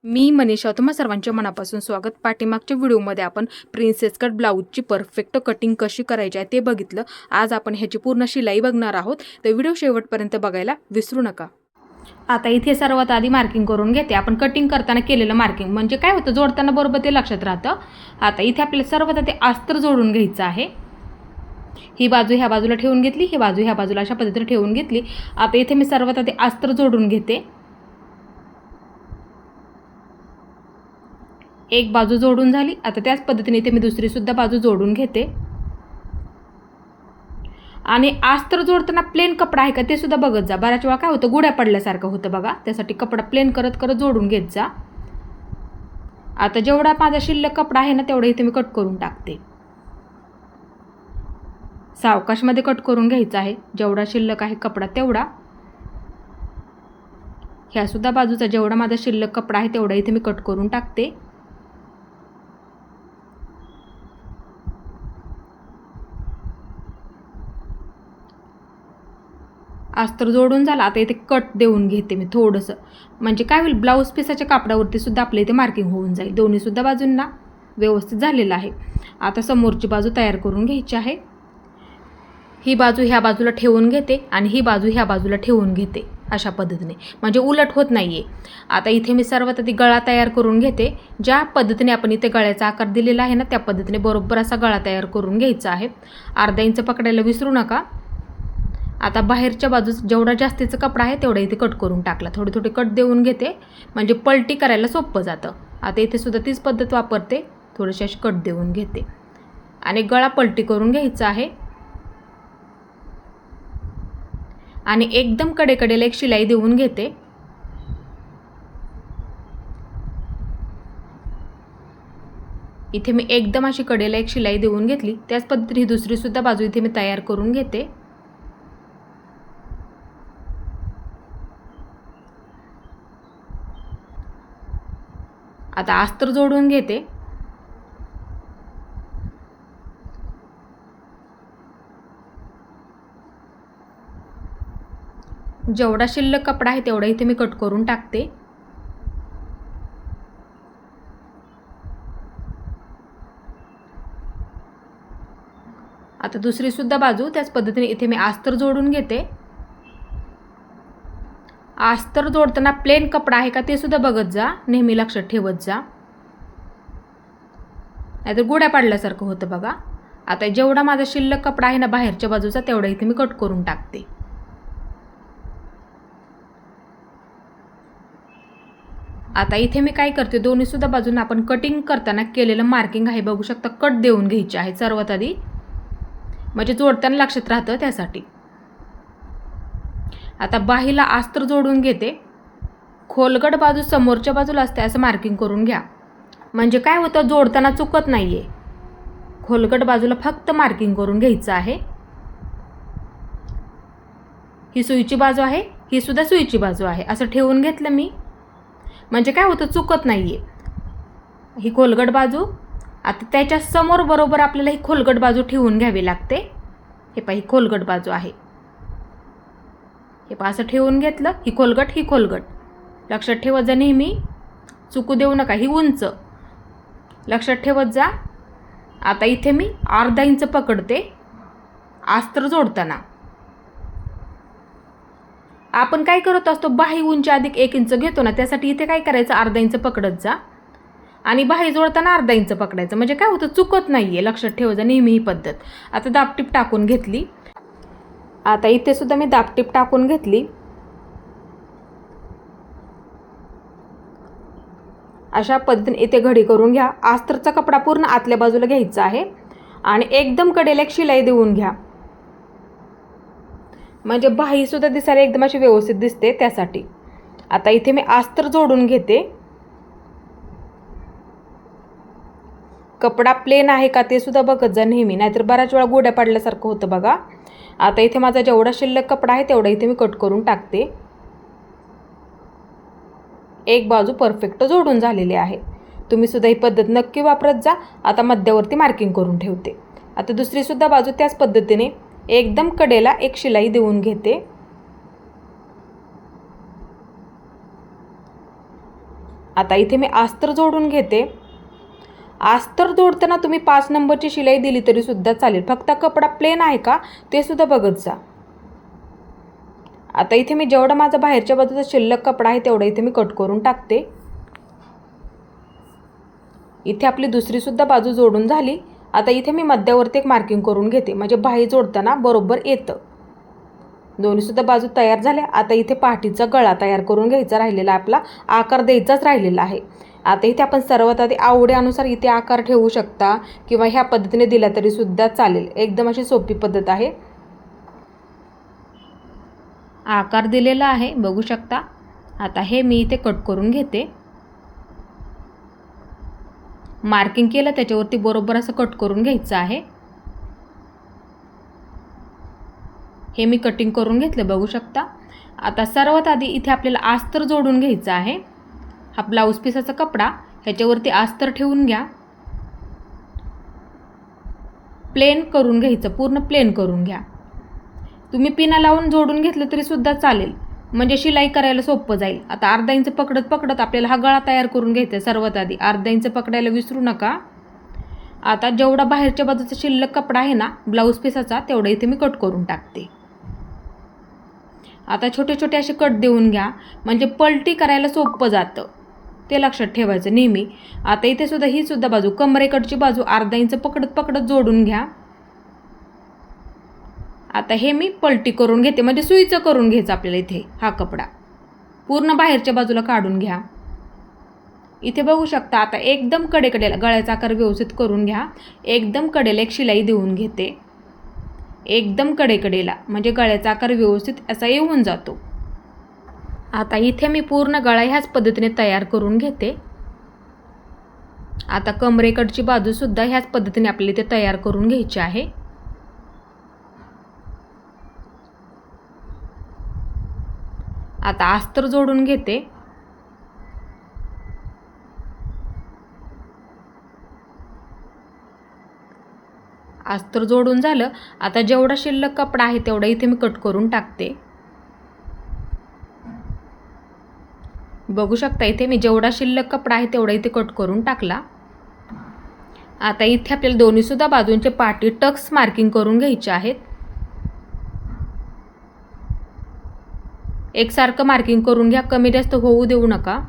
मी मनीषा, तुम्हा सर्वांच्या मनापासून स्वागत. पाठीमागच्या व्हिडिओमध्ये आपण प्रिन्सेस कट ब्लाऊजची परफेक्ट कटिंग कशी करायची आहे ते बघितलं. आज आपण ह्याची पूर्ण शिलाई बघणार आहोत, तर व्हिडिओ शेवटपर्यंत बघायला विसरू नका. आता इथे सर्वात आधी मार्किंग करून घेते. आपण कटिंग करताना केलेलं मार्किंग म्हणजे काय होतं, जोडताना बरोबर ते लक्षात राहतं. आता इथे आपल्याला सर्वात आधी अस्तर जोडून घ्यायचं आहे. ही बाजू ह्या बाजूला ठेवून घेतली, ही बाजू ह्या बाजूला अशा पद्धतीने ठेवून घेतली. आता इथे मी सर्वात आधी अस्तर जोडून घेते. एक बाजू जोडून झाली. आता त्याच पद्धतीने इथे मी दुसरी सुद्धा बाजू जोडून घेते. आणि अस्तर जोडताना प्लेन कपडा आहे का ते सुद्धा बघत जा. बऱ्याच वेळा काय होतं, गुड्या पडल्यासारखं होतं बघा. त्यासाठी कपडा प्लेन करत करत जोडून घेत जा. आता जेवढा माझा शिल्लक कपडा आहे ना, तेवढा इथे मी कट करून टाकते. सावकाशमध्ये कट करून घ्यायचा आहे. जेवढा शिल्लक आहे कपडा तेवढा. ह्या सुद्धा बाजूचा जेवढा माझा शिल्लक कपडा आहे तेवढा इथे मी कट करून टाकते. अस्तर जोडून झाला. आता इथे कट देऊन घेते मी थोडंसं, म्हणजे काय होईल, ब्लाऊज पीसाच्या कापडावरती सुद्धा आपल्या इथे मार्किंग होऊन जाईल. दोन्ही सुद्धा बाजूंना व्यवस्थित झालेलं आहे. आता समोरची बाजू तयार करून घ्यायची आहे. ही बाजू ह्या बाजूला ठेवून घेते आणि ही बाजू ह्या बाजूला ठेवून घेते अशा पद्धतीने, म्हणजे उलट होत नाहीये. आता इथे मी सर्वात आधी गळा तयार करून घेते. ज्या पद्धतीने आपण इथे गळ्याचा आकार दिलेला आहे ना, त्या पद्धतीने बरोबर असा गळा तयार करून घ्यायचा आहे. अर्धा इंच पकडायला विसरू नका. आता बाहेरच्या बाजूस जेवढा जास्तीचा कपडा आहे तेवढा इथे कट करून टाकला. थोडे थोडे कट देऊन घेते, म्हणजे पलटी करायला सोपं जातं. आता इथे सुद्धा तीच पद्धत वापरते. थोडेसे असे कट देऊन घेते आणि गळा पलटी करून घ्यायचा आहे. आणि एकदम कडेकडेला एक शिलाई देऊन घेते. इथे मी एकदम अशी कडेला एक शिलाई देऊन घेतली. त्याच पद्धतीने ही दुसरी सुद्धा बाजू इथे मी तयार करून घेते. आता अस्तर जोडून घेते. जेवढा शिल्लक कपडा आहे तेवढा इथे मी कट करून टाकते. आता दुसरी सुद्धा बाजू त्याच पद्धतीने इथे मी अस्तर जोडून घेते. अस्तर जोडताना प्लेन कपडा आहे का ते सुद्धा बघत जा, नेहमी लक्षात ठेवत जा, नाहीतर गुड्या पाडल्यासारखं होतं बघा. आता जेवढा माझा शिल्लक कपडा आहे ना बाहेरच्या बाजूचा, तेवढा इथे मी कट करून टाकते. आता इथे मी काय करते, दोन्ही सुद्धा बाजूंना आपण कटिंग करताना केलेलं मार्किंग आहे बघू शकता, कट देऊन घ्यायचे आहे सर्वात आधी, म्हणजे जोडताना लक्षात राहतं त्यासाठी. आता बाहीला अस्तर जोडून घेते. खोलगट बाजू समोरच्या बाजूला असते असं मार्किंग करून घ्या, म्हणजे काय होतं, जोडताना चुकत नाहीये. खोलगट बाजूला फक्त मार्किंग करून घ्यायचं आहे. ही सुईची बाजू आहे, ही सुद्धा सुईची बाजू आहे, असं ठेवून घेतलं मी, म्हणजे काय होतं, चुकत नाहीये. ही खोलगट बाजू. आता त्याच्या समोर बरोबर आपल्याला ही खोलगट बाजू ठेवून घ्यावी लागते. हे पहा, ही खोलगट बाजू आहे. हे पहा, असं ठेवून घेतलं. ही खोलगट लक्षात ठेवत जा, नेहमी चुकू देऊ नका. ही उंच लक्षात ठेवत जा. आता इथे मी अर्धा इंच पकडते अस्तर जोडताना. आपण काय करत असतो, बाही उंची अधिक 1 इंच घेतो ना, त्यासाठी इथे काय करायचं, अर्धा इंच पकडत जा आणि बाही जोडताना अर्धा इंच पकडायचं, म्हणजे काय होतं, चुकत नाहीये. लक्षात ठेवा जा नेहमी ही पद्धत. आता दाबटीप टाकून घेतली. आता इथे सुद्धा मी दाबटीप टाकून घेतली. अशा पद्धतीने इथे घडी करून घ्या. अस्तरचा कपडा पूर्ण आतल्या बाजूला घ्यायचा आहे आणि एकदम कडेला एक शिलाई देऊन घ्या, म्हणजे बाही सुद्धा दिसायला एकदम अशी व्यवस्थित दिसते त्यासाठी. आता इथे मी अस्तर जोडून घेते. कपडा प्लेन आहे का ते सुद्धा बघत जा नेहमी, नाहीतर बऱ्याच वेळा गोड्या पाडल्यासारखं होतं बघा. आता इथे माझा जेवढा शिल्लक कपडा आहे तेवढा इथे मी कट करून टाकते. एक बाजू परफेक्ट जोडून झालेली आहे. तुम्ही सुद्धा ही पद्धत नक्की वापरत जा. आता मध्यावरती मार्किंग करून ठेवते. आता दुसरी सुद्धा बाजू त्याच पद्धतीने एकदम कडेला एक शिलाई देऊन घेते. आता इथे मी अस्तर जोडून घेते. अस्तर जोडताना तुम्ही 5 नंबरची शिलाई दिली तरी सुद्धा चालेल, फक्त कपडा प्लेन आहे का ते सुद्धा बघत जा. आता इथे मी जेवढा माझा बाहेरच्या बाजूचा शिल्लक कपडा आहे तेवढा इथे मी कट करून टाकते. इथे आपली दुसरी सुद्धा बाजू जोडून झाली. आता इथे मी मध्यावरती एक मार्किंग करून घेते, म्हणजे बाही जोडताना बरोबर येतं. दोन्ही सुद्धा बाजू तयार झाल्या. आता इथे पाठीचा गळा तयार करून घ्यायचा राहिलेला, आपला आकार द्यायचाच राहिलेला आहे. आता इथे आपण सर्वात आधी आवडीनुसार इथे आकार ठेवू शकता किंवा ह्या पद्धतीने दिला तरी सुद्धा चालेल. एकदम अशी सोपी पद्धत आहे. आकार दिलेला आहे बघू शकता. आता हे मी इथे कट करून घेते. मार्किंग केलं त्याच्यावरती बरोबर असं कट करून घ्यायचं आहे. हे मी कटिंग करून घेतलं बघू शकता. आता सर्वात आधी इथे आपल्याला अस्तर जोडून घ्यायचं आहे. हा ब्लाऊज पीसाचा कपडा ह्याच्यावरती अस्तर ठेवून घ्या. प्लेन करून घ्यायचं, पूर्ण प्लेन करून घ्या. तुम्ही पिना लावून जोडून घेतलं तरी सुद्धा चालेल, म्हणजे शिलाई करायला सोपं जाईल. आता अर्धा इंच पकडत पकडत आपल्याला हा गळा तयार करून घ्यायचा. सर्वात आधी अर्धा इंच पकडायला विसरू नका. आता जेवढा बाहेरच्या बाजूचा शिल्लक कपडा आहे ना ब्लाऊज पीसाचा, तेवढा इथे मी कट करून टाकते. आता छोटे छोटे असे कट देऊन घ्या, म्हणजे पलटी करायला सोपं जातं, ते लक्षात ठेवायचं नेहमी. आता इथे सुद्धा ही सुद्धा बाजू कमरेकडची बाजू अर्धा इंच पकडत पकडत जोडून घ्या. आता हे मी पलटी करून घेते, म्हणजे सुईचं करून घ्यायचं आपल्याला. इथे हा कपडा पूर्ण बाहेरच्या बाजूला काढून घ्या. इथे बघू शकता. आता एकदम कडेकडेला गळ्याचा आकार व्यवस्थित करून घ्या. एकदम कडेला एक शिलाई देऊन घेते, एकदम कडेकडेला, म्हणजे गळ्याचा आकार व्यवस्थित असा येऊन जातो. आता इथे मी पूर्ण गळा ह्याच पद्धतीने तयार करून घेते. आता कमरेकडची बाजू सुद्धा ह्याच पद्धतीने आपल्याला इथे तयार करून घ्यायची आहे. आता अस्तर जोडून घेते. अस्तर जोडून झालं. आता जेवढा शिल्लक कपडा आहे तेवढा इथे मी कट करून टाकते. बघू शकता इथे मी जेवढा शिल्लक कपडा आहे तेवढा इथे कट करून टाकला. आता इथे आपल्याला दोन्ही सुद्धा बाजूंचे पाठी टक्स मार्किंग करून घ्यायचे आहेत. एकसारखं मार्किंग करून घ्या, कमी जास्त होऊ देऊ नका.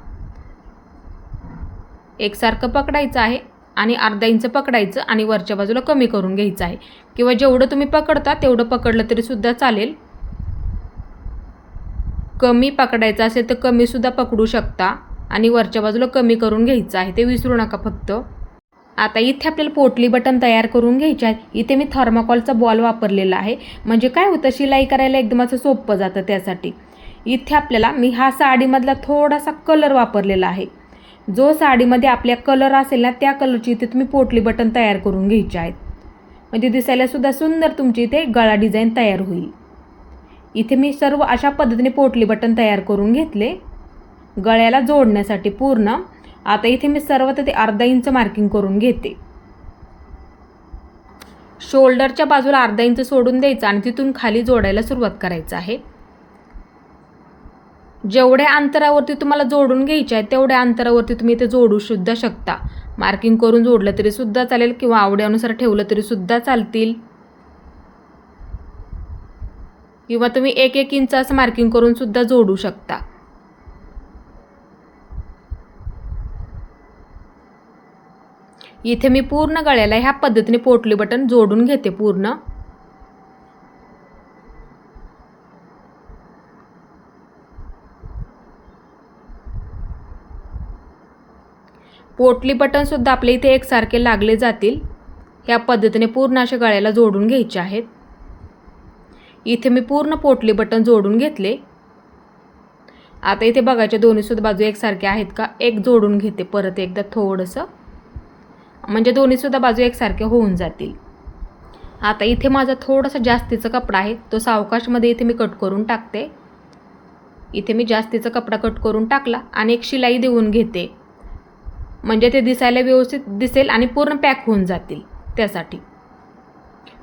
एकसारखं पकडायचं आहे आणि अर्धा इंच पकडायचं आणि वरच्या बाजूला कमी करून घ्यायचं आहे, किंवा जेवढं तुम्ही पकडता तेवढं पकडलं तरी सुद्धा चालेल. कमी पकडायचं असेल तर कमी सुद्धा पकडू शकता आणि वरच्या बाजूला कमी करून घ्यायचं आहे, ते विसरू नका फक्त. आता इथे आपल्याला पोटली बटन तयार करून घ्यायचे आहेत. इथे मी थर्माकोलचा बॉल वापरलेला आहे, म्हणजे काय होतं शिलाई करायला एकदम असं सोपं जातं. त्यासाठी इथे आपल्याला मी हा साडीमधला थोडासा कलर वापरलेला आहे. जो साडीमध्ये आपल्या कलर असेल ना त्या कलरची इथे तुम्ही पोटली बटन तयार करून घ्यायचे आहेत, म्हणजे दिसायला सुद्धा सुंदर तुमची इथे गळा डिझाईन तयार होईल. इथे मी सर्व अशा पद्धतीने पोटली बटन तयार करून घेतले गळ्याला जोडण्यासाठी पूर्ण. आता इथे मी सर्वात ते अर्धा इंच मार्किंग करून घेते. शोल्डरच्या बाजूला अर्धा इंच सोडून द्यायचं आणि तिथून खाली जोडायला सुरुवात करायचं आहे. जेवढ्या अंतरावरती तुम्हाला जोडून घ्यायचे आहे तेवढ्या अंतरावरती तुम्ही इथे जोडू सुद्धा शकता. मार्किंग करून जोडलं तरी सुद्धा चालेल किंवा आवडीनुसार ठेवलं तरी सुद्धा चालतील, किंवा तुम्ही 1-1 इंच असं मार्किंग करून सुद्धा जोडू शकता. इथे मी पूर्ण गळ्याला ह्या पद्धतीने पोटली बटन जोडून घेते पूर्ण. पोटली बटन सुद्धा आपल्या इथे एकसारखे लागले जातील. ह्या पद्धतीने पूर्ण अशा गळ्याला जोडून घ्यायचे आहेत. इथे मी पूर्ण पोटली बटन जोडून घेतले. आता इथे बघायचे दोन्ही सुद्धा बाजू एकसारखे आहेत का, एक जोडून घेते परत एकदा थोडंसं, म्हणजे दोन्ही सुद्धा बाजू एकसारखे होऊन जातील. आता इथे माझा थोडासा जास्तीचा कपडा आहे, तो सावकाशमध्ये इथे मी कट करून टाकते. इथे मी जास्तीचा कपडा कट करून टाकला आणि एक शिलाई देऊन घेते, म्हणजे ते दिसायला व्यवस्थित दिसेल आणि पूर्ण पॅक होऊन जातील. त्यासाठी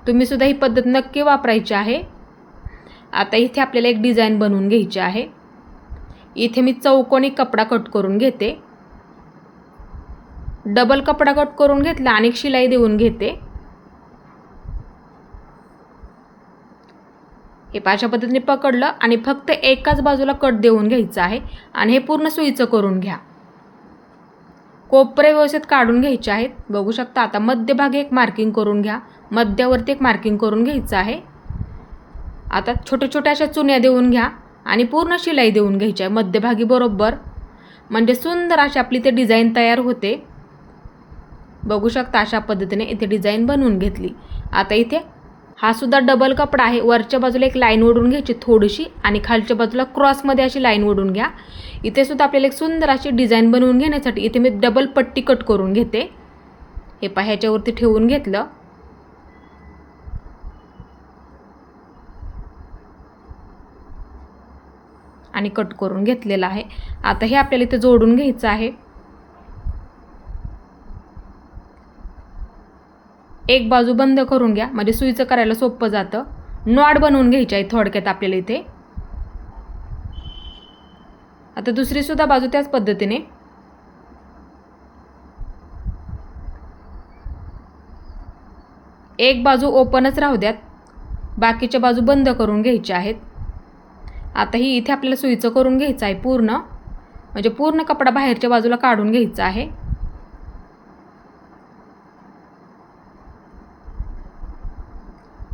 तुम्ही सुद्धा ही पद्धत नक्की वापरायची आहे. आता इथे आपल्याला एक डिझाईन बनवून घ्यायची आहे. इथे मी चौकोनी कपडा कट करून घेते. डबल कपडा कट करून घेतला आणि एक शिलाई देऊन घेते. हे अशा पद्धतीने पकडलं आणि फक्त एकाच बाजूला कट देऊन घ्यायचं आहे आणि हे पूर्ण सुईचं करून घ्या. कोपरे व्यवस्थित काढून घ्यायचे आहेत. बघू शकता. आता मध्यभागी एक मार्किंग करून घ्या, मध्यावरती एक मार्किंग करून घ्यायचं आहे. आता छोट्या छोट्या अशा चुन्या देऊन घ्या आणि पूर्ण शिलाई देऊन घ्यायची आहे मध्यभागी बरोबर, म्हणजे सुंदर अशी आपली ते डिझाईन तयार होते. बघू शकता अशा पद्धतीने इथे डिझाईन बनवून घेतली. आता इथे हा सुद्धा डबल कपडा आहे. वरच्या बाजूला एक लाईन ओढून घ्यायची थोडीशी आणि खालच्या बाजूला क्रॉसमध्ये अशी लाईन ओढून घ्या. इथे सुद्धा आपल्याला एक सुंदर अशी डिझाईन बनवून घेण्यासाठी इथे मी डबल पट्टी कट करून घेते. हे पहा ह्याच्यावरती ठेवून घेतलं आणि कट करून घेतलेला आहे. आता हे आपल्याला इथे जोडून घ्यायचं आहे. एक बाजू बंद करून घ्या म्हणजे सुईचं करायला सोपं जातं. नॉट बनवून घ्यायची आहे थोडक्यात आपल्याला इथे. आता दुसरी सुद्धा बाजू त्याच पद्धतीने एक बाजू ओपनच राहू द्यात, बाकीच्या बाजू बंद करून घ्यायच्या आहेत. आता ही इथे आपल्याला सुईचं करून घ्यायचं आहे पूर्ण, म्हणजे पूर्ण कपडा बाहेरच्या बाजूला काढून घ्यायचा आहे.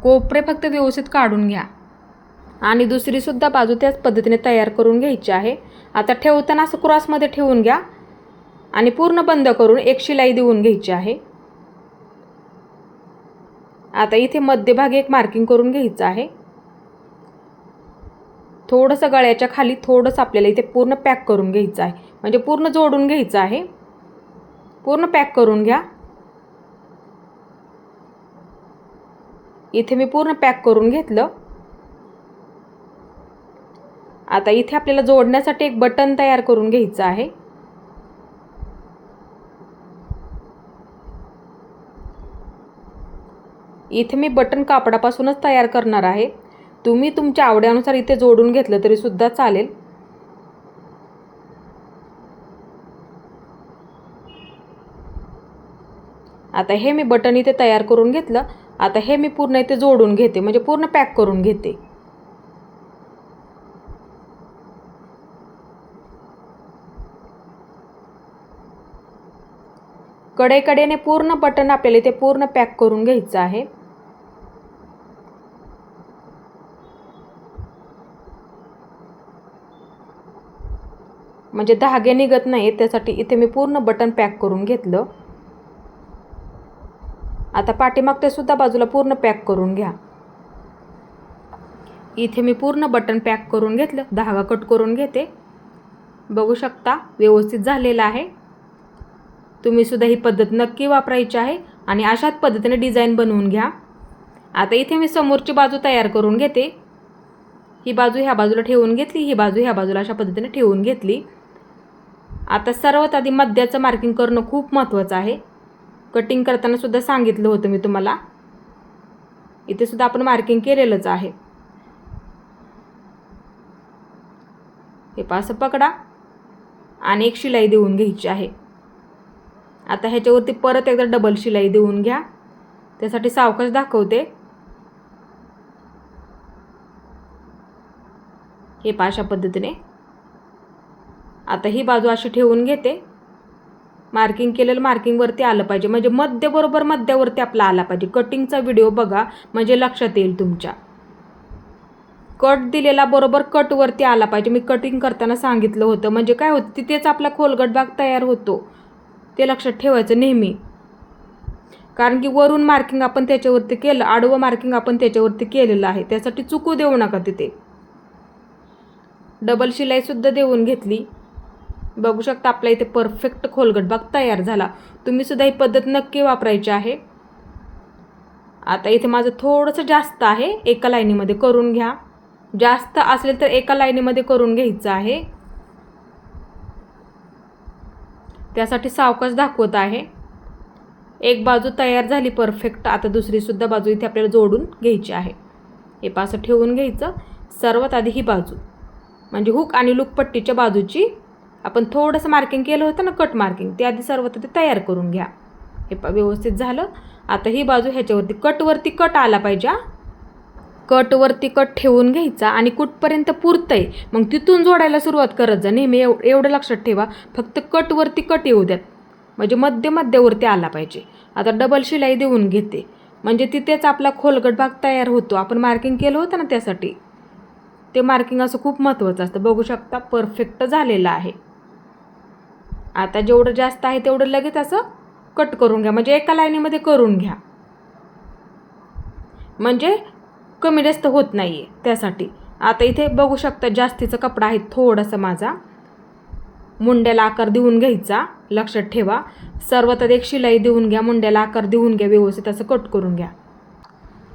कोपरे फक्त व्यवस्थित काढून घ्या आणि दुसरी सुद्धा बाजू त्याच पद्धतीने तयार करून घ्यायची आहे. आता ठेवताना असं क्रॉसमध्ये ठेवून घ्या आणि पूर्ण बंद करून एक शिलाई देऊन घ्यायची आहे. आता इथे मध्यभागी एक मार्किंग करून घ्यायचं आहे. थोडंसं गळ्याच्या खाली थोडंसं आपल्याला इथे पूर्ण पॅक करून घ्यायचं आहे, म्हणजे पूर्ण जोडून घ्यायचं आहे. पूर्ण पॅक करून घ्या. इथे मी पूर्ण पॅक करून घेतलं. आता इथे आपल्याला जोडण्यासाठी एक बटन तयार करून घ्यायचं आहे. इथे मी बटन कापडापासूनच तयार करणार आहे. तुम्ही तुमच्या आवडीनुसार इथे जोडून घेतलं तरी सुद्धा चालेल. आता हे मी बटन इथे तयार करून घेतलं. आता हे मी पूर्ण इथे जोडून घेते, म्हणजे पूर्ण पॅक करून घेते. कडेकडेने पूर्ण बटन आपल्याला इथे पूर्ण पॅक करून घ्यायचं आहे. म्हणजे धागे निघत नाहीत त्यासाठी इथे मी पूर्ण बटन पॅक करून घेतलं. आता पाठीमागच्या सुद्धा बाजूला पूर्ण पॅक करून घ्या. इथे मी पूर्ण बटन पॅक करून घेतलं. धागा कट करून घेते. बघू शकता व्यवस्थित झालेला आहे. तुम्ही सुद्धा ही पद्धत नक्की वापरायची आहे आणि अशाच पद्धतीने डिझाईन बनवून घ्या. आता इथे मी समोरची बाजू तयार करून घेते. ही बाजू ह्या बाजूला ठेवून घेतली, ही बाजू ह्या बाजूला अशा पद्धतीने ठेवून घेतली. आता सर्वात आधी मध्याचं मार्किंग करणं खूप महत्त्वाचं आहे. कटिंग करताना सुद्धा सांगितलं होतं मी तुम्हाला. इथे सुद्धा आपण मार्किंग केलेलंच आहे. हे पास पकडा आणि एक शिलाई देऊन घ्यायची आहे. आता ह्याच्यावरती परत एकदा डबल शिलाई देऊन घ्या. त्यासाठी सावकाश दाखवते. हे अशा पद्धतीने आता ही बाजू अशी ठेवून घेते. मार्किंग केलेलं मार्किंगवरती आलं पाहिजे, म्हणजे मध्य बरोबर मध्यावरती आपला आला पाहिजे. कटिंगचा व्हिडिओ बघा म्हणजे लक्षात येईल तुमच्या. कट दिलेला बरोबर कटवरती आला पाहिजे. मी कटिंग करताना सांगितलं होतं. म्हणजे काय होतं तिथेच आपला खोलगट भाग तयार होतो, ते लक्षात ठेवायचं नेहमी. कारण की वरून मार्किंग आपण त्याच्यावरती केलं, आडवं मार्किंग आपण त्याच्यावरती केलेलं आहे, त्यासाठी चुकू देऊ नका तिथे. डबल शिलाईसुद्धा देऊन घेतली. बघू शकता आपला इथे परफेक्ट खोलगट भाग तयार झाला. तुम्ही सुद्धा ही पद्धत नक्की वापरायची आहे. आता इथे माझं थोडंसं जास्त आहे, एका लाईनीमध्ये करून घ्या. जास्त असेल तर एका लाईनीमध्ये करून घ्यायचं आहे. त्यासाठी सावकाश दाखवत आहे. एक बाजू तयार झाली परफेक्ट. आता दुसरी सुद्धा बाजू इथे आपल्याला जोडून घ्यायची आहे. हे पासं ठेवून घ्यायचं. सर्वात आधी ही बाजू म्हणजे हुक आणि लूक पट्टीच्या बाजूची आपण थोडंसं मार्किंग केलं होतं ना, कट मार्किंग, ते आधी सर्व ते तयार करून घ्या. हे व्यवस्थित झालं. आता ही बाजू ह्याच्यावरती कटवरती कट आला पाहिजे. कटवरती कट ठेवून घ्यायचा आणि कुठपर्यंत पुरतंय मग तिथून जोडायला सुरुवात करत जा. नेहमी एवढं लक्षात ठेवा, फक्त कटवरती कट येऊ द्यात, म्हणजे मध्यवरती आला पाहिजे. आता डबल शिलाई देऊन घेते, म्हणजे तिथेच आपला खोलगट भाग तयार होतो. आपण मार्किंग केलं होतं ना, त्यासाठी ते मार्किंग असं खूप महत्त्वाचं असतं. बघू शकता परफेक्ट झालेलं आहे. आता जेवढं जास्त आहे तेवढं लगेच असं कट करून घ्या, म्हणजे एका लाईनीमध्ये करून घ्या, म्हणजे कमी जास्त होत नाही आहे त्यासाठी. आता इथे बघू शकता जास्तीचा कपडा आहे थोडासा माझा. मुंड्याला आकार देऊन घ्यायचा, लक्षात ठेवा. सर्वात आधी एक शिलाई देऊन घ्या, मुंड्याला आकार देऊन घ्या, व्यवस्थित असं कट करून घ्या.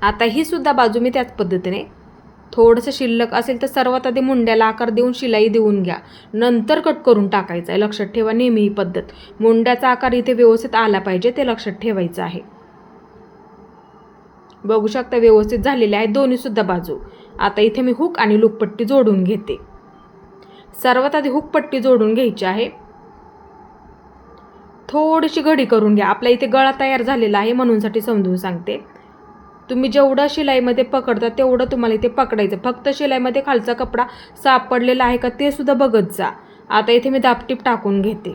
आता ही सुद्धा बाजू मी त्याच पद्धतीने थोडंसं शिल्लक असेल तर सर्वात आधी मुंड्याला आकार देऊन शिलाई देऊन घ्या, नंतर कट करून टाकायचं आहे. लक्षात ठेवा नेहमी ही पद्धत. मुंड्याचा आकार इथे व्यवस्थित आला पाहिजे, ते लक्षात ठेवायचं आहे. बघू शकता व्यवस्थित झालेले आहे दोन्हीसुद्धा बाजू. आता इथे मी हुक आणि लूकपट्टी जोडून घेते. सर्वात आधी हुकपट्टी जोडून घ्यायची आहे. थोडीशी घडी करून घ्या. आपल्या इथे गळा तयार झालेला आहे म्हणूनसाठी समजून सांगते. तुम्ही जेवढं शिलाईमध्ये पकडता तेवढं तुम्हाला इथे पकडायचं. फक्त शिलाईमध्ये खालचा कपडा सापडलेला आहे का ते सुद्धा बघत जा. आता इथे मी दाबटीप टाकून घेते.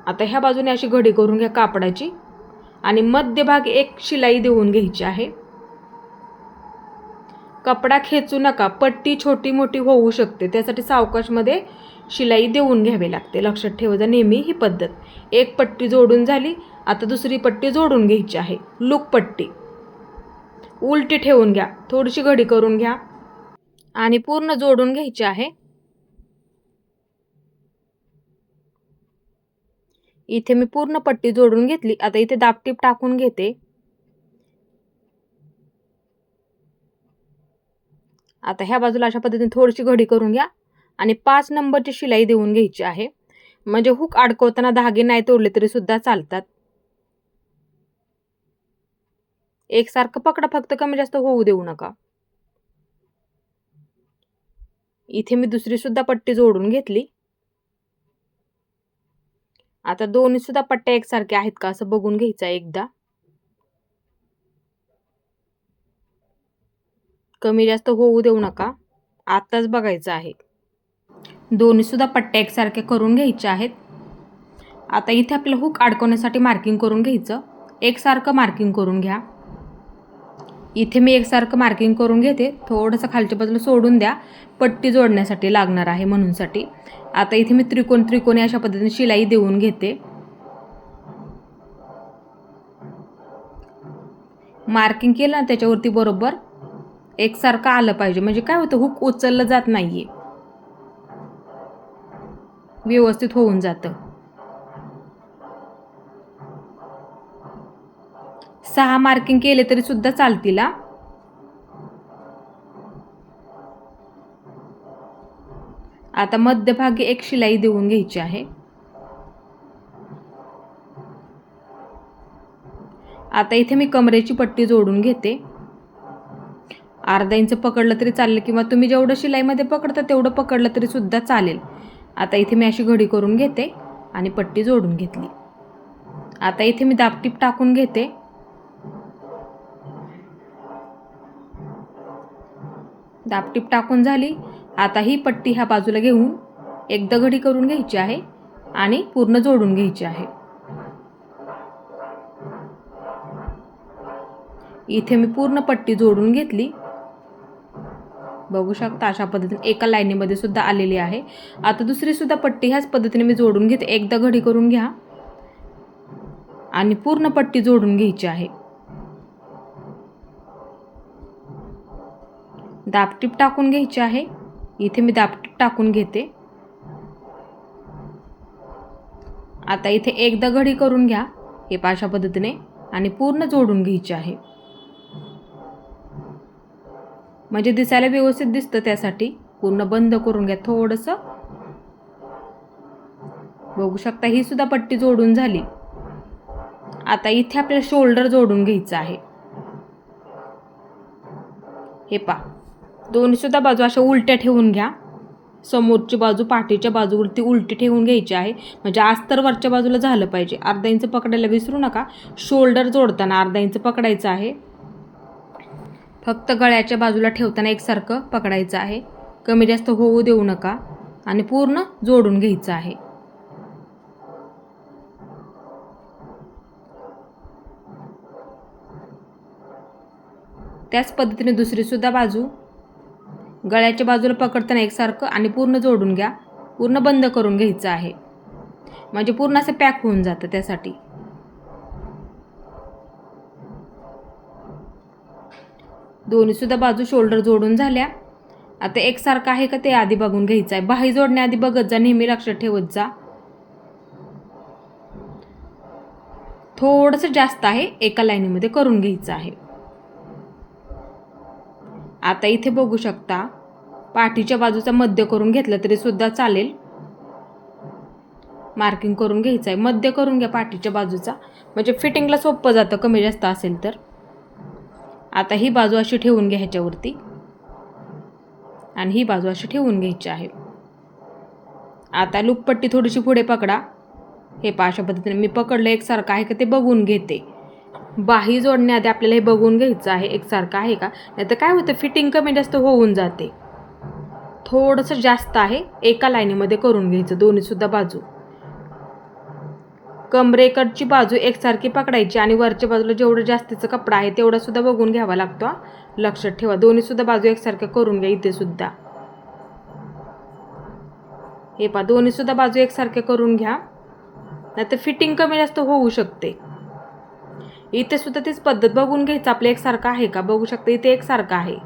आता ह्या बाजूने अशी घडी करून घ्या कापडाची आणि मध्यभागी एक शिलाई देऊन घ्यायची आहे. कपडा खेचू नका, पट्टी छोटी मोठी होऊ शकते, त्यासाठी सावकाशमध्ये शिलाई देऊन घ्यावी लागते. लक्षात ठेवायचं नेहमी ही पद्धत. एक पट्टी जोडून झाली, आता दुसरी पट्टी जोडून घ्यायची आहे. लूक पट्टी उलटी ठेवून घ्या, थोडीशी घडी करून घ्या आणि पूर्ण जोडून घ्यायची आहे. इथे मी पूर्ण पट्टी जोडून घेतली. आता इथे दाबटीप टाकून घेते. आता ह्या बाजूला अशा पद्धतीने थोडीशी घडी करून घ्या आणि 5 नंबरची शिलाई देऊन घ्यायची आहे, म्हणजे हुक अडकवताना धागे नाही तोडले तरी सुद्धा चालतात. एकसारखं पकडा, फक्त कमी जास्त होऊ देऊ नका. इथे मी दुसरी सुद्धा पट्टी जोडून घेतली. आता दोन्ही सुद्धा पट्ट्या एकसारख्या आहेत का असं बघून घ्यायचं एकदा. कमी जास्त होऊ देऊ नका, आताच बघायचं आहे. दोन्ही सुद्धा पट्ट्या एकसारख्या करून घ्यायच्या आहेत. आता इथे आपल्याला हुक अडकवण्यासाठी मार्किंग करून घ्यायचं. एकसारखं मार्किंग करून घ्या. इथे मी एकसारखं मार्किंग करून घेते. थोडंसं खालच्या बाजूला सोडून द्या, पट्टी जोडण्यासाठी लागणार आहे म्हणूनसाठी. आता इथे मी त्रिकोणी अशा पद्धतीने शिलाई देऊन घेते. मार्किंग केलं ना त्याच्यावरती बरोबर एकसारखं आलं पाहिजे, म्हणजे काय होतं हुक उचललं जात नाहीये, व्यवस्थित होऊन जातं. 6 मार्किंग केले तरी सुद्धा चालतील. आता मध्यभागी एक शिलाई देऊन घ्यायची आहे. आता इथे मी कमरेची पट्टी जोडून घेते. अर्धा इंच पकडलं तरी चालेल, किंवा तुम्ही जेवढं शिलाईमध्ये पकडता तेवढं पकडलं तरी सुद्धा चालेल. आता इथे मी अशी घडी करून घेते आणि पट्टी जोडून घेतली. आता इथे मी दाबटीप टाकून घेते. दाबटीप टाकून झाली. आता ही पट्टी ह्या बाजूला घेऊन एकदा घडी करून घ्यायची आहे आणि पूर्ण जोडून घ्यायची आहे. इथे मी पूर्ण पट्टी जोडून घेतली. बघू शकता अशा पद्धतीने एका लाईनीमध्ये सुद्धा आलेली आहे. आता दुसरी सुद्धा पट्टी ह्याच पद्धतीने मी जोडून घेते. एकदा घडी करून घ्या आणि पूर्ण पट्टी जोडून घ्यायची आहे. दाबटीप टाकून घ्यायची आहे. इथे मी दाबटीप टाकून घेते. आता इथे एकदा घडी करून घ्या हे अशा पद्धतीने आणि पूर्ण जोडून घ्यायची आहे, म्हणजे दिसायला व्यवस्थित दिसतं. त्यासाठी पूर्ण बंद करून घ्या थोडंसं. बघू शकता ही सुद्धा पट्टी जोडून झाली. आता इथे आपल्याला शोल्डर जोडून घ्यायचं आहे. हे पहा दोन्हीसुद्धा बाजू अशा उलट्या ठेवून घ्या. समोरची बाजू पाठीच्या बाजूवरती उलटी ठेवून घ्यायची आहे, म्हणजे अस्तर वरच्या बाजूला झालं पाहिजे. अर्धा इंच पकडायला विसरू नका. शोल्डर जोडताना अर्धा इंच पकडायचं आहे. फक्त गळ्याच्या बाजूला ठेवताना एकसारखं पकडायचं आहे. कमी जास्त होऊ देऊ नका आणि पूर्ण जोडून घ्यायचं आहे. त्याच पद्धतीने दुसरीसुद्धा बाजू गळ्याच्या बाजूला पकडताना एकसारखं आणि पूर्ण जोडून घ्या. पूर्ण बंद करून घ्यायचं आहे, म्हणजे पूर्ण असं पॅक होऊन जातं. त्यासाठी दोन्हीसुद्धा बाजू शोल्डर जोडून झाल्या. आता एकसारखं आहे का ते आधी बघून घ्यायचं आहे. बाही जोडण्याआधी बघत जा, नेहमी लक्षात ठेवत जा. थोडंसं जास्त आहे, एका लाईनीमध्ये करून घ्यायचं आहे. आता इथे बघू शकता, पाठीच्या बाजूचा मध्य करून घेतलं तरी सुद्धा चालेल. मार्किंग करून घ्यायचं आहे. मध्य करून घ्या पाठीच्या बाजूचा, म्हणजे फिटिंगला सोपं जातं कमी जास्त असेल तर. आता ही बाजू अशी ठेवून घ्या ह्याच्यावरती आणि ही बाजू अशी ठेवून घ्यायची आहे. आता लूपपट्टी थोडीशी पुढे पकडा. हे अशा पद्धतीने मी पकडलं. एकसारखं आहे का ते बघून घेते. बाही जोडण्याआधी आपल्याला हे बघून घ्यायचं आहे एकसारखं आहे का, नाही तर काय होतं फिटिंग कमी जास्त होऊन जाते. थोडंसं जास्त आहे, एका लाईनीमध्ये करून घ्यायचं दोन्हीसुद्धा बाजू. कमरेकडची बाजू एकसारखी पकडायची आणि वरच्या बाजूला जेवढं जास्तीचा कपडा आहे तेवढा सुद्धा बघून घ्यावा लागतो. लक्षात ठेवा. दोन्हीसुद्धा बाजू एकसारख्या करून घ्या. इथे सुद्धा हे दोन्हीसुद्धा बाजू एकसारख्या करून घ्या, नाही तर फिटिंग कमी जास्त होऊ शकते. इथे सुद्धा तीच पद्धत बघून घ्यायचं आपलं एकसारखं आहे का. बघू शकता इथे एकसारखं आहे.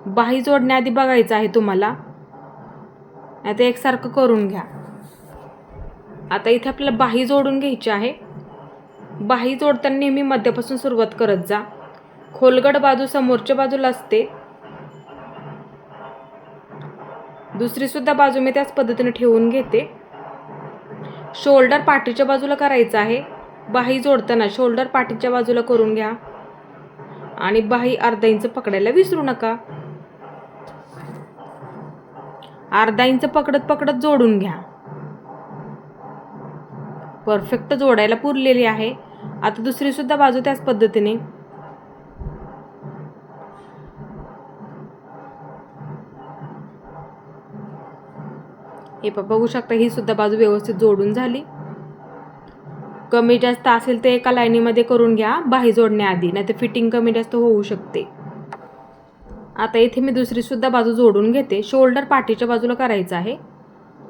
बाही जोडण्याआधी बघायचं आहे तुम्हाला, नाही तर एकसारखं करून घ्या. आता इथे आपल्याला बाही जोडून घ्यायची आहे. बाही जोडताना नेहमी मध्यापासून सुरुवात करत जा. खोलगट बाजू समोरच्या बाजूला असते. दुसरीसुद्धा बाजू मी त्याच पद्धतीने ठेवून घेते. शोल्डर पाठीच्या बाजूला करायचं आहे. बाही जोडताना शोल्डर पाठीच्या बाजूला करून घ्या आणि बाही अर्धा इंच पकडायला विसरू नका. अर्धा इंच पकडत पकडत जोडून घ्या. परफेक्ट जोडायला पुरलेली आहे. आता दुसरीसुद्धा बाजू त्याच पद्धतीने. हे बघू शकता, ही सुद्धा बाजू व्यवस्थित जोडून झाली. कमी जास्त असेल तर एका लाईनीमध्ये करून घ्या बाही जोडण्याआधी, नाही तर फिटिंग कमी जास्त होऊ शकते. आता इथे मी दुसरीसुद्धा बाजू जोडून घेते. शोल्डर पाठीच्या बाजूला करायचं आहे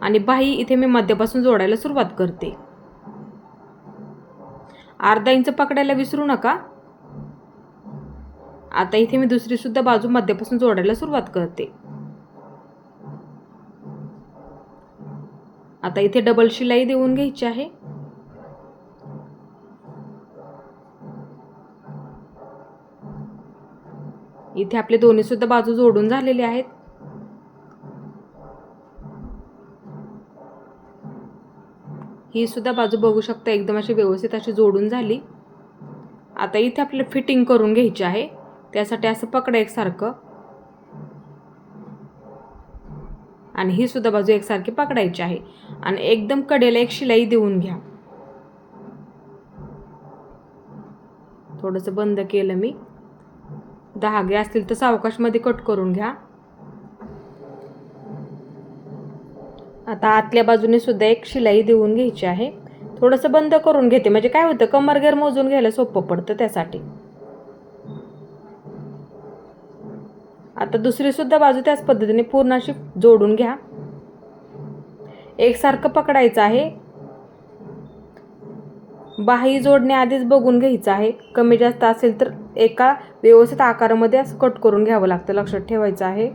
आणि बाही इथे मी मध्यापासून जोडायला सुरुवात करते. अर्धा इंच पकडायला विसरू नका. आता इथे मी दुसरीसुद्धा बाजू मध्यापासून जोडायला सुरुवात करते. आता इथे डबल शिलाई देऊन घ्यायची आहे. इथे आपले दोन्हीसुद्धा बाजू जोडून झालेले आहेत. ही सुद्धा बाजू बघू शकता एकदम अशी व्यवस्थित अशी जोडून झाली. आता इथे आपल्याला फिटिंग करून घ्यायची आहे. त्यासाठी असं पकडा एकसारखं आणि ही सुद्धा बाजू एकसारखी पकडायची आहे आणि एकदम कडेला एक शिलाई देऊन घ्या. थोडंसं बंद केलं मी. धागे असतील तर सावकाशमध्ये कट करून घ्या. आता आतल्या बाजूने सुद्धा एक शिलाई देऊन घ्यायची आहे. थोडंसं बंद करून घेते, म्हणजे काय होतं कमरघेर मोजून घ्यायला सोपं पडतं त्यासाठी. आता दुसरीसुद्धा बाजू त्याच पद्धतीने पूर्ण अशी जोडून घ्या. एकसारखं पकडायचं आहे. बाही जोडण्याआधीच बघून घ्यायचं आहे. कमी जास्त असेल तर एका व्यवस्थित आकारामध्ये असं कट करून घ्यावं लागतं. लक्षात ठेवायचं आहे.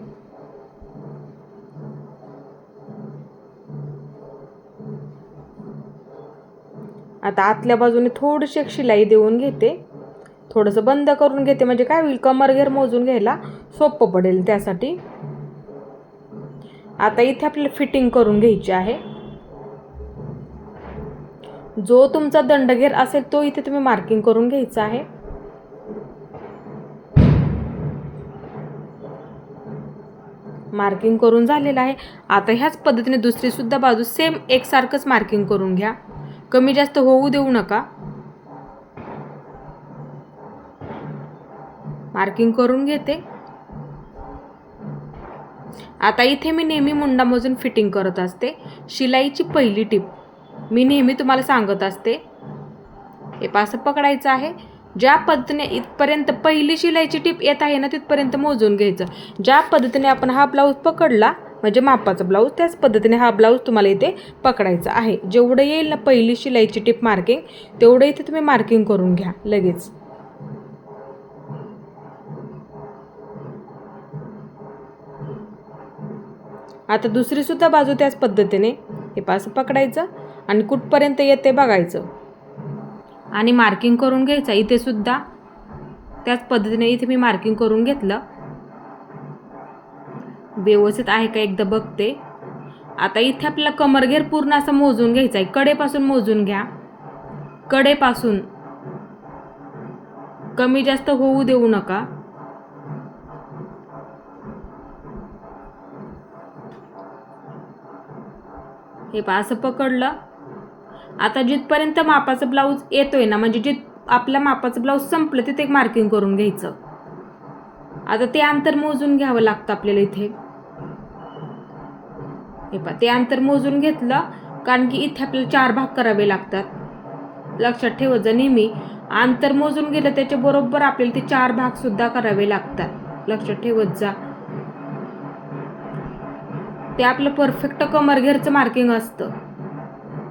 आता आतल्या बाजूने थोडीशी एक शिलाई देऊन घेते. थोडंसं बंद करून घेते, म्हणजे काय होईल कमरघेर मोजून घ्यायला सोपं पडेल त्यासाठी. आता इथे आपल्याला फिटिंग करून घ्यायची आहे. जो तुमचा दंडघेर असेल तो इथे तुम्ही मार्किंग करून घ्यायचा आहे. मार्किंग करून झालेलं आहे. आता ह्याच पद्धतीने दुसरीसुद्धा बाजू सेम एकसारखंच मार्किंग करून घ्या. कमी जास्त होऊ देऊ नका. मार्किंग करून घेते. आता इथे मी नेहमी मुंडा मोजून फिटिंग करत असते. शिलाईची पहिली टीप मी नेहमी तुम्हाला सांगत असते. हे पासं पकडायचं आहे. ज्या पद्धतीने इथपर्यंत पहिली शिलाईची टीप येत आहे ना तिथपर्यंत मोजून घ्यायचं. ज्या पद्धतीने आपण हा ब्लाऊज पकडला म्हणजे मापाचा ब्लाऊज, त्याच पद्धतीने हा ब्लाऊज तुम्हाला इथे पकडायचा आहे. जेवढं येईल ना पहिली शिलाईची टीप मार्किंग तेवढं इथे तुम्ही मार्किंग करून घ्या लगेच. आता दुसरीसुद्धा बाजू त्याच पद्धतीने हे पासं पकडायचं आणि कुठपर्यंत येते बघायचं आणि मार्किंग करून घ्यायचं. इथे सुद्धा त्याच पद्धतीने इथे मी मार्किंग करून घेतलं. व्यवस्थित आहे का एकदा बघते. आता इथे आपल्याला कमरघेर पूर्ण असं मोजून घ्यायचं आहे. कडेपासून मोजून घ्या. कडेपासून कमी जास्त होऊ देऊ नका. हे पहा असं पकडलं. आता जिथपर्यंत मापाचं ब्लाऊज येतोय ना म्हणजे जिथ आपल्या मापाचं ब्लाऊज संपलं तिथे एक मार्किंग करून घ्यायचं. आता ते अंतर मोजून घ्यावं लागतं आपल्याला इथे. हे पहा ते अंतर मोजून घेतलं कारण की इथे आपल्याला 4 भाग करावे लागतात. लक्षात ठेवत जा नेहमी अंतर मोजून गेलं त्याच्या बरोबर आपल्याला ते 4 भाग सुद्धा करावे लागतात. लक्षात ठेवत जा. ते आपलं परफेक्ट कमरघेरचं मार्किंग असतं.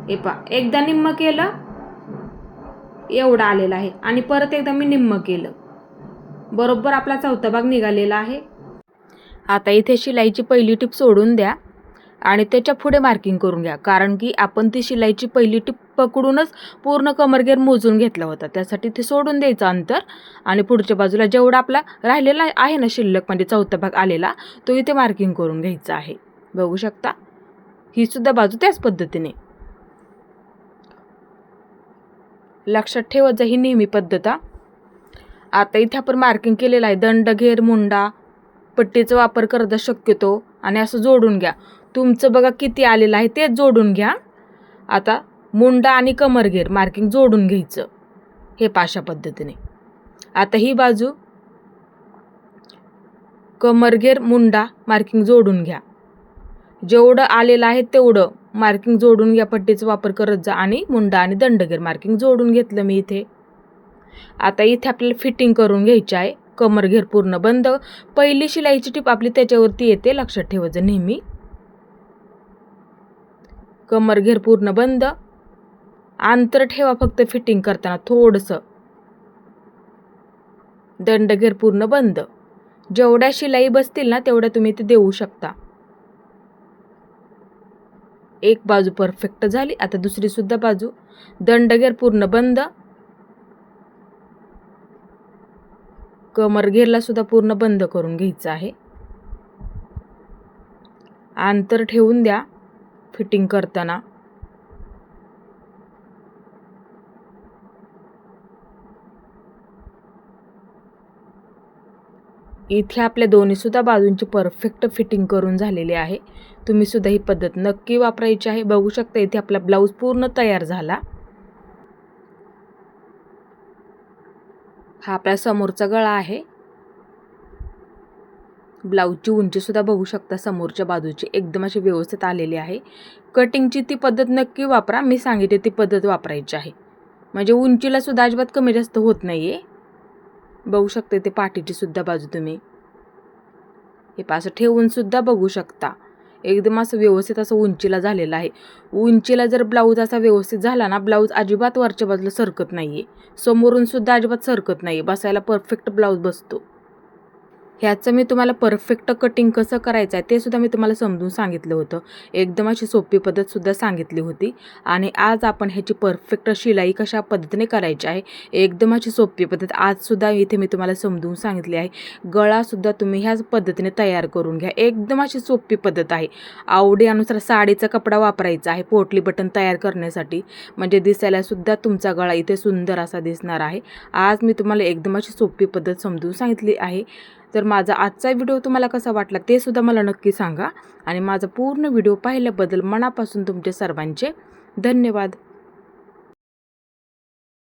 हे पहा एकदा निम्म केलं एवढं आलेलं आहे आणि परत एकदा मी निम्म केलं बरोबर आपला चौथा भाग निघालेला आहे. आता इथे शिलाईची पहिली टीप सोडून द्या आणि त्याच्या पुढे मार्किंग करून घ्या कारण की आपण ती शिलाईची पहिली टीप पकडूनच पूर्ण कमरघेर मोजून घेतला होता. त्यासाठी ते सोडून द्यायचं अंतर आणि पुढच्या बाजूला जेवढा आपला राहिलेला आहे ना शिल्लक म्हणजे चौथा भाग आलेला तो इथे मार्किंग करून घ्यायचा आहे. बघू शकता ही सुद्धा बाजू त्याच पद्धतीने. लक्षात ठेवत जा ही नेहमी पद्धत. आता इथे आपण मार्किंग केलेलं आहे. दंडघेर मुंडा पट्टीचा वापर करत शक्यतो आणि असं जोडून घ्या. तुमचं बघा किती आलेलं आहे तेच जोडून घ्या. आता मुंडा आणि कमरघेर मार्किंग जोडून घ्यायचं हे पाशा पद्धतीने. आता ही बाजू कमरघेर मुंडा मार्किंग जोडून घ्या. जेवढं आलेलं आहे तेवढं मार्किंग जोडून घ्या. पट्टीचा वापर करत जा आणि मुंडा आणि दंडघेर मार्किंग जोडून घेतलं मी इथे. आता इथे आपल्याला फिटिंग करून घ्यायची आहे. कमरघेर पूर्ण बंद. पहिली शिलाईची टीप आपली त्याच्यावरती येते. लक्षात ठेवायचं नेहमी. कमरघेर पूर्ण बंद. अंतर ठेवा फक्त फिटिंग करताना थोडंसं. दंडघेर पूर्ण बंद. जेवढ्या शिलाई बसतील ना तेवढ्या तुम्ही ते देऊ शकता. एक बाजू परफेक्ट झाली. आता दुसरी सुद्धा बाजू दंडघेर पूर्ण बंद. कमरघेरला सुद्धा पूर्ण बंद करून घ्यायचं आहे. अंतर ठेवून द्या फिटिंग करताना. इथे आपल्या दोन्ही सुद्धा बाजूंची परफेक्ट फिटिंग करून झालेली आहे. तुम्ही सुद्धा ही पद्धत नक्की वापरायची आहे. बघू शकता इथे आपला ब्लाऊज पूर्ण तयार झाला. हा आपला समोरचा गळा आहे. ब्लाऊजची उंची सुद्धा बघू शकता समोरच्या बाजूची एकदम अशी व्यवस्थित आलेली आहे. कटिंगची ती पद्धत नक्की वापरा. मी सांगितले ती पद्धत वापरायची आहे म्हणजे उंचीला सुद्धा अजिबात कमी जास्त होत नाहीये. बघू शकता इथे पाठीची सुद्धा बाजू तुम्ही हे पासं ठेवून सुद्धा बघू शकता. एकदम असं व्यवस्थित असं उंचीला झालेलं आहे. उंचीला जर ब्लाऊज असा व्यवस्थित झाला ना ब्लाऊज अजिबात वरच्या बाजूला सरकत नाहीये. समोरून सुद्धा अजिबात सरकत नाहीये. बसायला परफेक्ट ब्लाऊज बसतो. ह्याचं मी तुम्हाला परफेक्ट कटिंग कसं करायचं आहे ते सुद्धा मी तुम्हाला समजून सांगितलं होतं. एकदम अशी सोपी पद्धत सुद्धा सांगितली होती आणि आज आपण ह्याची परफेक्ट शिलाई कशा पद्धतीने करायची आहे एकदम अशी सोपी पद्धत आजसुद्धा इथे मी तुम्हाला समजून सांगितली आहे. गळासुद्धा तुम्ही ह्याच पद्धतीने तयार करून घ्या. एकदम अशी सोपी पद्धत आहे. आवडीनुसार साडीचा कपडा वापरायचा आहे पोटली बटन तयार करण्यासाठी म्हणजे दिसायला सुद्धा तुमचा गळा इथे सुंदर असा दिसणार आहे. आज मी तुम्हाला एकदम अशी सोपी पद्धत समजून सांगितली आहे. तर माझा आजचा व्हिडिओ तुम्हाला कसा वाटला ते सुद्धा मला नक्की सांगा. आणि माझा पूर्ण व्हिडिओ पाहिल्याबद्दल मनापासून तुमचे सर्वांचे धन्यवाद.